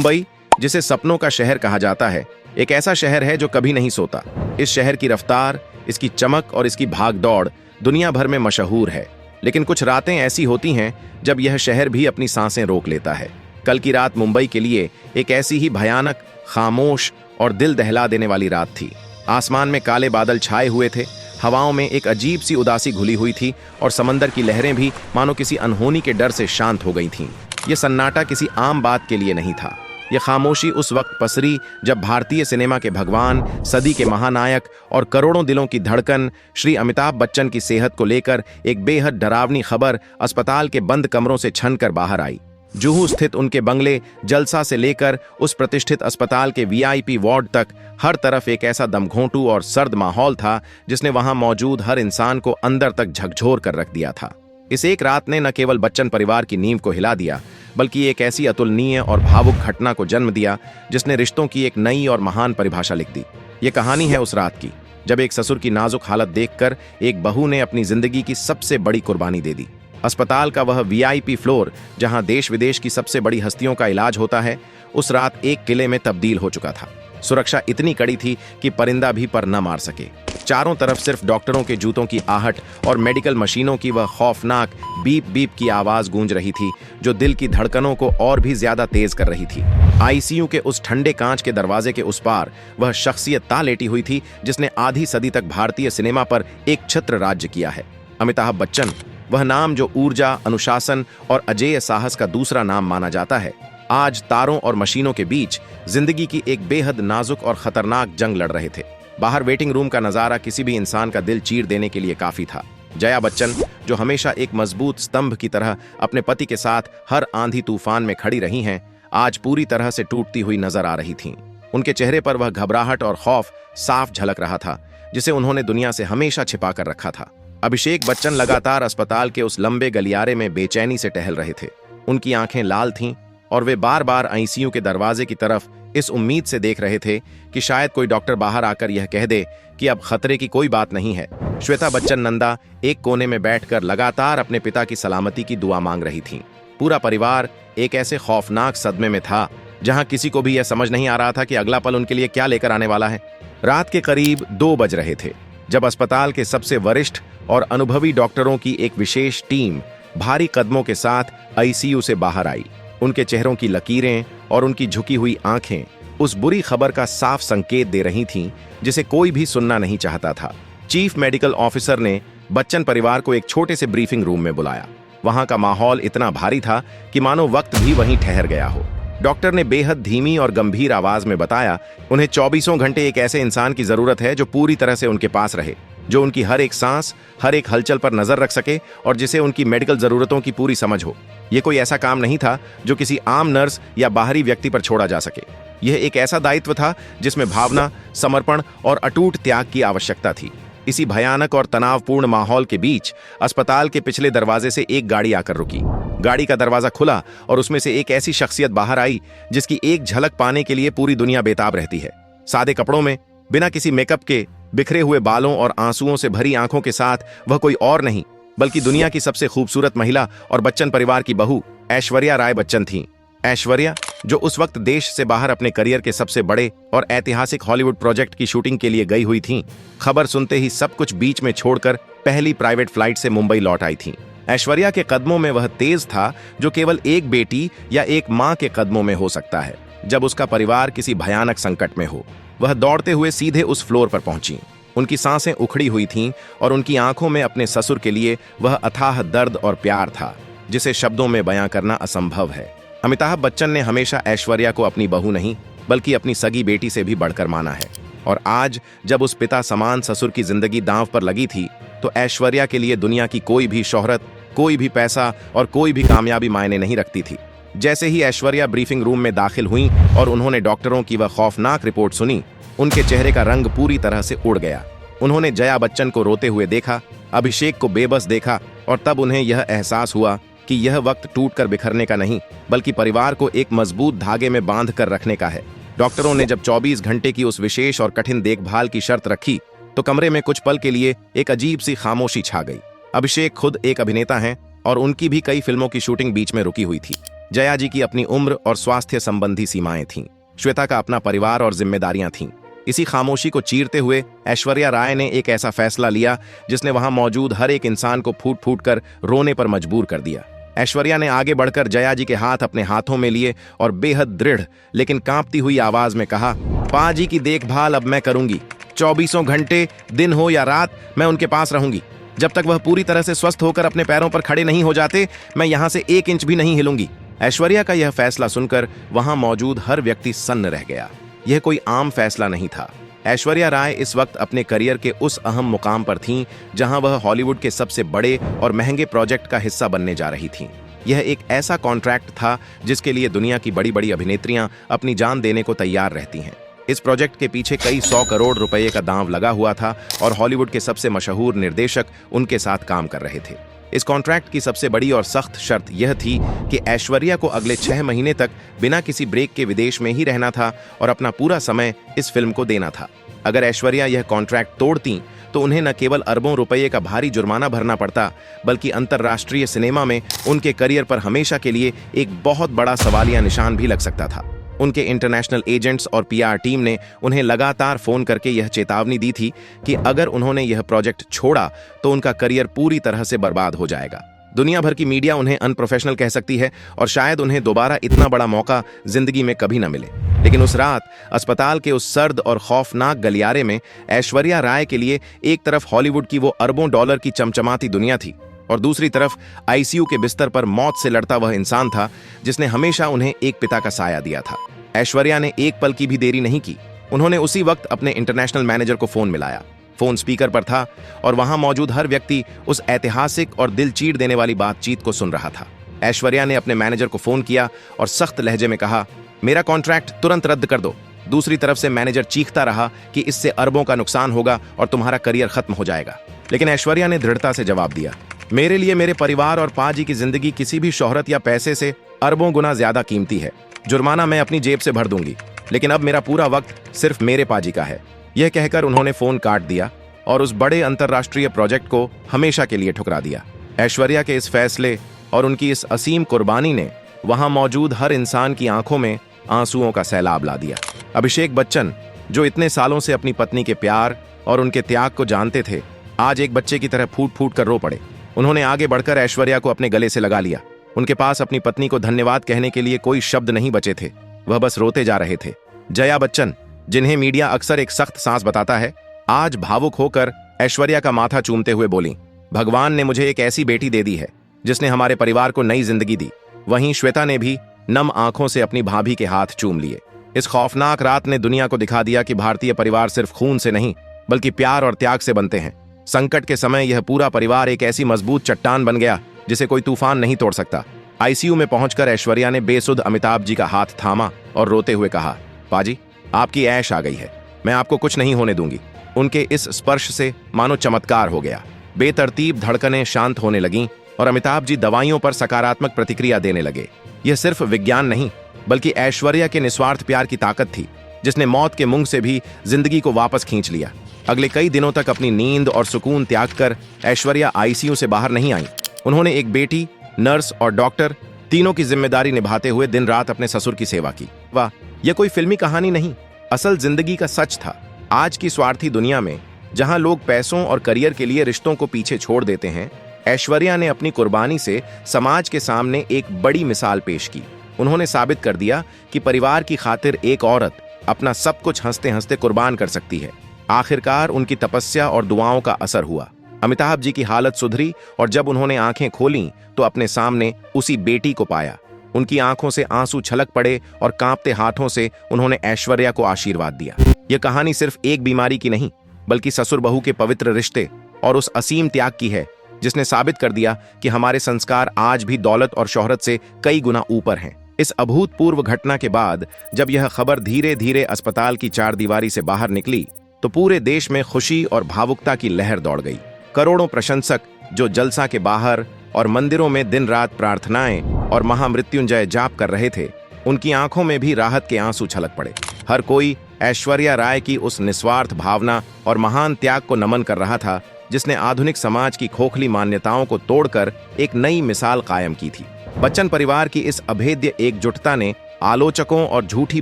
मुंबई, जिसे सपनों का शहर कहा जाता है, एक ऐसा शहर है जो कभी नहीं सोता। इस शहर की रफ्तार, इसकी चमक और इसकी भाग दौड़ दुनिया भर में मशहूर है। लेकिन कुछ रातें ऐसी होती हैं जब यह शहर भी अपनी सांसें रोक लेता है। कल की रात मुंबई के लिए एक ऐसी ही भयानक, खामोश और दिल दहला देने वाली रात थी। आसमान में काले बादल छाए हुए थे, हवाओं में एक अजीब सी उदासी घुली हुई थी और समंदर की लहरें भी मानो किसी अनहोनी के डर से शांत हो गई थीं। यह सन्नाटा किसी आम बात के लिए नहीं था। यह खामोशी उस वक्त पसरी जब भारतीय सिनेमा के भगवान, सदी के महानायक और करोड़ों दिलों की धड़कन श्री अमिताभ बच्चन की सेहत को लेकर एक बेहद डरावनी खबर अस्पताल के बंद कमरों से छनकर बाहर आई। जुहू स्थित उनके बंगले जलसा से लेकर उस प्रतिष्ठित अस्पताल के वीआईपी वार्ड तक हर तरफ एक ऐसा दमघोंटू और सर्द माहौल था जिसने वहां मौजूद हर इंसान को अंदर तक झकझोर कर रख दिया था। इस एक रात ने न केवल बच्चन परिवार की नींव को हिला दिया, बल्कि एक ऐसी अतुलनीय और भावुक घटना को जन्म दिया जिसने रिश्तों की एक नई और महान परिभाषा लिख दी। ये कहानी है उस रात की जब एक ससुर की नाजुक हालत देखकर एक बहू ने अपनी जिंदगी की सबसे बड़ी कुर्बानी दे दी। अस्पताल का वह वीआईपी फ्लोर जहां देश विदेश की सबसे बड़ी हस्तियों का इलाज होता है, उस रात एक किले में तब्दील हो चुका था। सुरक्षा इतनी कड़ी थी कि परिंदा भी पर न मार सके। चारों तरफ सिर्फ डॉक्टरों के जूतों की आहट और मेडिकल मशीनों की वह खौफनाक बीप बीप की आवाज गूंज रही थी जो दिल की धड़कनों को और भी ज्यादा तेज कर रही थी। आईसीयू के उस ठंडे कांच के दरवाजे के उस पार वह शख्सियत ता लेटी हुई थी जिसने आधी सदी तक भारतीय सिनेमा पर एक छत्र राज्य किया है। अमिताभ बच्चन, वह नाम जो ऊर्जा, अनुशासन और अजेय साहस का दूसरा नाम माना जाता है, आज तारों और मशीनों के बीच जिंदगी की एक बेहद नाजुक और खतरनाक जंग लड़ रहे थे। बाहर वेटिंग रूम का नजारा किसी भी इंसान का दिल चीर देने के लिए काफी था। जया बच्चन, जो हमेशा एक मजबूत स्तंभ की तरह अपने पति के साथ हर आंधी तूफान में खड़ी रही हैं, आज पूरी तरह से टूटती हुई नजर आ रही थीं। उनके चेहरे पर वह घबराहट और खौफ साफ झलक रहा था जिसे उन्होंने दुनिया से हमेशा छिपा कर रखा था। अभिषेक बच्चन लगातार अस्पताल के उस लंबे गलियारे में बेचैनी से टहल रहे थे। उनकी आंखें लाल थीं और वे बार बार आईसीयू के दरवाजे की तरफ इस उम्मीद से देख रहे थे कि शायद कोई डॉक्टर बाहर आकर यह कह दे कि अब खतरे की कोई बात नहीं है। श्वेता बच्चन नंदा एक कोने में बैठकर लगातार अपने पिता की सलामती की दुआ मांग रही थीं। पूरा परिवार एक ऐसे खौफनाक सदमे में था जहां किसी को भी यह समझ नहीं आ रहा था कि अगला पल उनके लिए क्या लेकर आने वाला है। रात के करीब 2 बज रहे थे जब अस्पताल के सबसे वरिष्ठ और अनुभवी डॉक्टरों की एक विशेष टीम भारी कदमों के साथ आईसीयू से बाहर आई। उनके चेहरों की लकीरें और उनकी झुकी हुई आंखें उस बुरी खबर का साफ संकेत दे रही थीं जिसे कोई भी सुनना नहीं चाहता था। चीफ मेडिकल ऑफिसर ने बच्चन परिवार को एक छोटे से ब्रीफिंग रूम में बुलाया। वहां का माहौल इतना भारी था कि मानो वक्त भी वहीं ठहर गया हो। डॉक्टर ने बेहद धीमी और गंभीर आवाज में बताया, उन्हें 24 घंटे एक ऐसे इंसान की जरूरत है जो पूरी तरह से उनके पास रहे, जो उनकी हर एक सांस, हर एक हलचल पर नजर रख सके और जिसे उनकी मेडिकल जरूरतों की पूरी समझ हो। यह कोई ऐसा काम नहीं था जो किसी आम नर्स या बाहरी व्यक्ति पर छोड़ा जा सके। यह एक ऐसा दायित्व था जिसमें भावना, समर्पण और अटूट त्याग की आवश्यकता थी। इसी भयानक और तनावपूर्ण माहौल के बीच अस्पताल के पिछले दरवाजे से एक गाड़ी आकर रुकी। गाड़ी का दरवाजा खुला और उसमें से एक ऐसी शख्सियत बाहर आई जिसकी एक झलक पाने के लिए पूरी दुनिया बेताब रहती है। सादे कपड़ों में, बिना किसी मेकअप के, बिखरे हुए बालों और आंसुओं से भरी आंखों के साथ वह कोई और नहीं बल्कि दुनिया की सबसे खूबसूरत महिला और बच्चन परिवार की बहू ऐश्वर्या राय बच्चन थीं। ऐश्वर्या, जो उस वक्त देश से बाहर अपने करियर के सबसे बड़े और ऐतिहासिक हॉलीवुड प्रोजेक्ट की शूटिंग के लिए गई हुई थीं, खबर सुनते ही सब कुछ बीच में छोड़कर पहली प्राइवेट फ्लाइट से मुंबई लौट आई थीं। ऐश्वर्या के कदमों में वह तेज था जो केवल एक बेटी या एक मां के कदमों में हो सकता है जब उसका परिवार किसी भयानक संकट में हो। वह दौड़ते हुए सीधे उस फ्लोर पर पहुंची। उनकी सांसें उखड़ी हुई थीं और उनकी आंखों में अपने ससुर के लिए वह अथाह दर्द और प्यार था जिसे शब्दों में बयां करना असंभव है। अमिताभ बच्चन ने हमेशा ऐश्वर्या को अपनी बहू नहीं बल्कि अपनी सगी बेटी से भी बढ़कर माना है और आज जब उस पिता समान ससुर की जिंदगी दांव पर लगी थी तो ऐश्वर्या के लिए दुनिया की कोई भी शोहरत, कोई भी पैसा और कोई भी कामयाबी मायने नहीं रखती थी। जैसे ही ऐश्वर्या ब्रीफिंग रूम में दाखिल हुई और उन्होंने डॉक्टरों की वह खौफनाक रिपोर्ट सुनी, उनके चेहरे का रंग पूरी तरह से उड़ गया। उन्होंने जया बच्चन को रोते हुए देखा, अभिषेक को बेबस देखा और तब उन्हें यह एहसास हुआ कि यह वक्त टूटकर बिखरने का नहीं बल्कि परिवार को एक मजबूत धागे में बांध कर रखने का है। डॉक्टरों ने जब 24 घंटे की उस विशेष और कठिन देखभाल की शर्त रखी तो कमरे में कुछ पल के लिए एक अजीब सी खामोशी छा गई। अभिषेक खुद एक अभिनेता हैं और उनकी भी कई फिल्मों की शूटिंग बीच में रुकी हुई थी। जया जी की अपनी उम्र और स्वास्थ्य संबंधी सीमाएं थीं। श्वेता का अपना परिवार और जिम्मेदारियां थीं। इसी खामोशी को चीरते हुए ऐश्वर्या राय ने एक ऐसा फैसला लिया जिसने वहां मौजूद हर एक इंसान को फूट फूट कर रोने पर मजबूर कर दिया। ऐश्वर्या ने आगे बढ़कर जया जी के हाथ अपने हाथों में लिए और बेहद दृढ़ लेकिन कांपती हुई आवाज में कहा, पाजी की देखभाल अब मैं करूंगी। 24 घंटे दिन हो या रात मैं उनके पास रहूंगी। जब तक वह पूरी तरह से स्वस्थ होकर अपने पैरों पर खड़े नहीं हो जाते, मैं यहां से 1 इंच भी नहीं हिलूंगी। ऐश्वर्या का यह फैसला सुनकर वहां मौजूद हर व्यक्ति सन्न रह गया। यह कोई आम फैसला नहीं था। ऐश्वर्या राय इस वक्त अपने करियर के उस अहम मुकाम पर थीं जहां वह हॉलीवुड के सबसे बड़े और महंगे प्रोजेक्ट का हिस्सा बनने जा रही थीं। यह एक ऐसा कॉन्ट्रैक्ट था जिसके लिए दुनिया की बड़ी बड़ी अभिनेत्रियां अपनी जान देने को तैयार रहती हैं। इस प्रोजेक्ट के पीछे कई 100 करोड़ रुपए का दांव लगा हुआ था और हॉलीवुड के सबसे मशहूर निर्देशक उनके साथ काम कर रहे थे। इस कॉन्ट्रैक्ट की सबसे बड़ी और सख्त शर्त यह थी कि ऐश्वर्या को अगले 6 महीने तक बिना किसी ब्रेक के विदेश में ही रहना था और अपना पूरा समय इस फिल्म को देना था। अगर ऐश्वर्या यह कॉन्ट्रैक्ट तोड़ती तो उन्हें न केवल अरबों रुपये का भारी जुर्माना भरना पड़ता, बल्कि अंतर्राष्ट्रीय सिनेमा में उनके करियर पर हमेशा के लिए एक बहुत बड़ा सवालिया निशान भी लग सकता था। उनके इंटरनेशनल एजेंट्स और पीआर टीम ने उन्हें लगातार फोन करके यह चेतावनी दी थी कि अगर उन्होंने यह प्रोजेक्ट छोड़ा तो उनका करियर पूरी तरह से बर्बाद हो जाएगा। दुनिया भर की मीडिया उन्हें अनप्रोफेशनल कह सकती है और शायद उन्हें दोबारा इतना बड़ा मौका जिंदगी में कभी न मिले। लेकिन उस रात अस्पताल के उस सर्द और खौफनाक गलियारे में ऐश्वर्या राय के लिए एक तरफ हॉलीवुड की वो अरबों डॉलर की चमचमाती दुनिया थी और दूसरी तरफ आईसीयू के बिस्तर पर मौत से लड़ता वह इंसान था जिसने हमेशा उन्हें एक पिता का साया दिया था। ऐश्वर्या ने एक पल की भी देरी नहीं की। उन्होंने उसी वक्त अपने इंटरनेशनल मैनेजर को फोन मिलाया। फोन स्पीकर पर था और वहां मौजूद हर व्यक्ति उस ऐतिहासिक और दिल चीर देने वाली बातचीत को सुन रहा था। ऐश्वर्या ने अपने मैनेजर को फोन किया और सख्त लहजे में कहा, मेरा कॉन्ट्रैक्ट तुरंत रद्द कर दो। दूसरी तरफ से मैनेजर चीखता रहा कि इससे अरबों का नुकसान होगा और तुम्हारा करियर खत्म हो जाएगा। लेकिन ऐश्वर्या ने दृढ़ता से जवाब दिया, मेरे लिए मेरे परिवार और पाजी की जिंदगी किसी भी शोहरत या पैसे से अरबों गुना ज्यादा कीमती है। जुर्माना मैं अपनी जेब से भर दूंगी, लेकिन अब मेरा पूरा वक्त सिर्फ मेरे पाजी का है। यह कहकर उन्होंने फोन काट दिया और उस बड़े अंतर्राष्ट्रीय प्रोजेक्ट को हमेशा के लिए ठुकरा दिया। ऐश्वर्या के इस फैसले और उनकी इस असीम कुर्बानी ने वहां मौजूद हर इंसान की आंखों में आंसुओं का सैलाब ला दिया। अभिषेक बच्चन, जो इतने सालों से अपनी पत्नी के प्यार और उनके त्याग को जानते थे, आज एक बच्चे की तरह फूट फूट कर रो पड़े। उन्होंने आगे बढ़कर ऐश्वर्या को अपने गले से लगा लिया। उनके पास अपनी पत्नी को धन्यवाद कहने के लिए कोई शब्द नहीं बचे थे। वह बस रोते जा रहे थे। जया बच्चन, जिन्हें मीडिया अक्सर एक सख्त सांस बताता है, आज भावुक होकर ऐश्वर्या का माथा चूमते हुए बोली, भगवान ने मुझे एक ऐसी बेटी दे दी है जिसने हमारे परिवार को नई जिंदगी दी। वहीं श्वेता ने भी नम आंखों से अपनी भाभी के हाथ चूम लिए। इस खौफनाक रात ने दुनिया को दिखा दिया कि भारतीय परिवार सिर्फ खून से नहीं बल्कि प्यार और त्याग से बनते हैं। संकट के समय यह पूरा परिवार एक ऐसी मजबूत चट्टान बन गया जिसे कोई तूफान नहीं तोड़ सकता। आईसीयू में पहुंचकर ऐश्वर्या ने बेसुध अमिताभ जी का हाथ थामा और रोते हुए कहा, पाजी, आपकी ऐश आ गई है, मैं आपको कुछ नहीं होने दूंगी। उनके इस स्पर्श से मानो चमत्कार हो गया। बेतरतीब धड़कनें शांत होने लगीं और अमिताभ जी दवाइयों पर सकारात्मक प्रतिक्रिया देने लगे। यह सिर्फ विज्ञान नहीं बल्कि ऐश्वर्या के निस्वार्थ प्यार की ताकत थी जिसने मौत के मुंह से भी जिंदगी को वापस खींच लिया। अगले कई दिनों तक अपनी नींद और सुकून त्याग कर ऐश्वर्या आईसीयू से बाहर नहीं आई। उन्होंने एक बेटी, नर्स और डॉक्टर तीनों की जिम्मेदारी निभाते हुए दिन रात अपने ससुर की सेवा की। वाह, यह कोई फिल्मी कहानी नहीं, असल जिंदगी का सच था। आज की स्वार्थी दुनिया में जहां लोग पैसों और करियर के लिए रिश्तों को पीछे छोड़ देते हैं, ऐश्वर्या ने अपनी कुर्बानी से समाज के सामने एक बड़ी मिसाल पेश की। उन्होंने साबित कर दिया कि परिवार की खातिर एक औरत अपना सब कुछ हंसते हंसते कुर्बान कर सकती है। आखिरकार उनकी तपस्या और दुआओं का असर हुआ। अमिताभ जी की हालत सुधरी और जब उन्होंने आंखें खोलीं तो अपने सामने उसी बेटी को पाया। उनकी आंखों से आंसू छलक पड़े और कांपते हाथों से उन्होंने ऐश्वर्या को आशीर्वाद दिया। यह कहानी सिर्फ एक बीमारी की नहीं बल्कि ससुर बहू के पवित्र रिश्ते और उस असीम त्याग की है जिसने साबित कर दिया कि हमारे संस्कार आज भी दौलत और शोहरत से कई गुना ऊपर हैं। इस अभूतपूर्व घटना के बाद जब यह खबर धीरे धीरे अस्पताल की चारदीवारी से बाहर निकली तो पूरे देश में खुशी और भावुकता की लहर दौड़ गई। करोड़ों प्रशंसक जो जलसा के बाहर और मंदिरों में दिन रात प्रार्थनाएं और महामृत्युंजय जाप कर रहे थे, उनकी आंखों में भी राहत के आंसू छलक पड़े। हर कोई ऐश्वर्या राय की उस निस्वार्थ भावना और महान त्याग को नमन कर रहा था जिसने आधुनिक समाज की खोखली मान्यताओं को तोड़कर एक नई मिसाल कायम की थी। बच्चन परिवार की इस अभेद्य एकजुटता ने आलोचकों और झूठी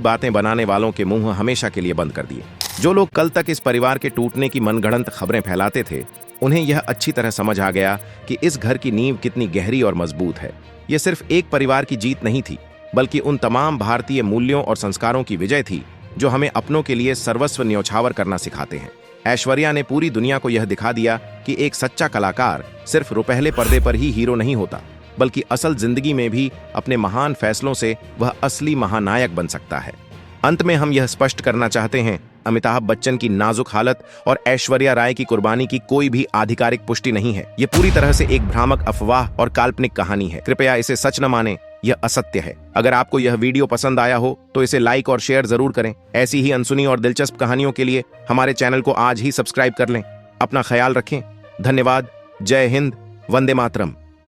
बातें बनाने वालों के मुंह हमेशा के लिए बंद कर दिए। जो लोग कल तक इस परिवार के टूटने की मनगढ़ंत खबरें फैलाते थे, उन्हें यह अच्छी तरह समझ आ गया कि इस घर की नींव कितनी गहरी और मजबूत है। यह सिर्फ एक परिवार की जीत नहीं थी, बल्कि उन तमाम भारतीय मूल्यों और संस्कारों की विजय थी जो हमें अपनों के लिए सर्वस्व न्यौछावर करना सिखाते हैं। ऐश्वर्या ने पूरी दुनिया को यह दिखा दिया कि एक सच्चा कलाकार सिर्फ रुपहले पर्दे पर ही हीरो नहीं होता, बल्कि असल जिंदगी में भी अपने महान फैसलों से वह असली महानायक बन सकता है। अंत में हम यह स्पष्ट करना चाहते हैं, अमिताभ बच्चन की नाजुक हालत और ऐश्वर्या राय की कुर्बानी की कोई भी आधिकारिक पुष्टि नहीं है। यह पूरी तरह से एक भ्रामक अफवाह और काल्पनिक कहानी है। कृपया इसे सच न माने, यह असत्य है। अगर आपको यह वीडियो पसंद आया हो तो इसे लाइक और शेयर जरूर करें। ऐसी ही अनसुनी और दिलचस्प कहानियों के लिए हमारे चैनल को आज ही सब्सक्राइब कर लें। अपना ख्याल रखें। धन्यवाद। जय हिंद। वंदे मातरम।